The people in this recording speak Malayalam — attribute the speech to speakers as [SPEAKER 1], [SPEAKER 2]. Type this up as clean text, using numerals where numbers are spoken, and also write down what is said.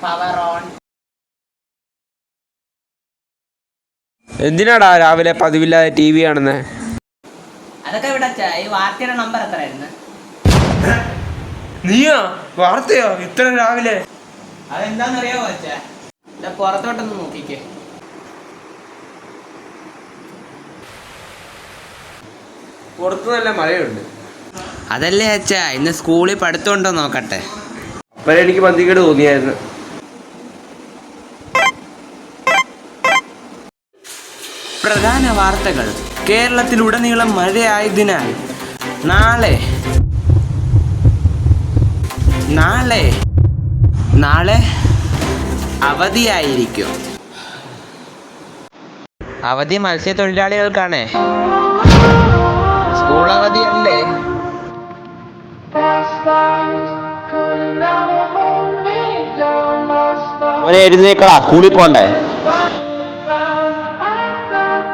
[SPEAKER 1] Power on.
[SPEAKER 2] എന്തിനാടാ രാവിലെ പതിവില്ലാതെ ടി വി കാണുന്നേ?
[SPEAKER 1] അതൊക്കെ ഇവിടെ ഈ വാർത്തയുടെ നമ്പർ എത്രയായിരുന്നു?
[SPEAKER 2] നീയാ വാർത്തയോ ഇത്ര രാവിലെ?
[SPEAKER 1] അതെന്താന്നറിയാവോ അച്ഛാ? പുറത്തോട്ടൊന്ന് നോക്കിക്കേ.
[SPEAKER 2] പുറത്ത് നല്ല മഴയുണ്ട്.
[SPEAKER 1] അതല്ലേ അച്ഛാ, ഇന്ന് സ്കൂളിൽ പഠിത്തമുണ്ടോ നോക്കട്ടെ.
[SPEAKER 2] അപ്പോഴേ എനിക്ക് പന്തികേട് തോന്നിയായിരുന്നു.
[SPEAKER 1] പ്രധാന വാർത്തകൾ. കേരളത്തിലുടനീളം മഴയായതിനാൽ നാളെ അവധിയായിരിക്കും. അവധി മത്സ്യത്തൊഴിലാളികൾക്കാണേ. സ്കൂൾ അവധിയല്ലേ?
[SPEAKER 2] എഴുന്നേക്കളാ, സ്കൂളിൽ പോണ്ടേ?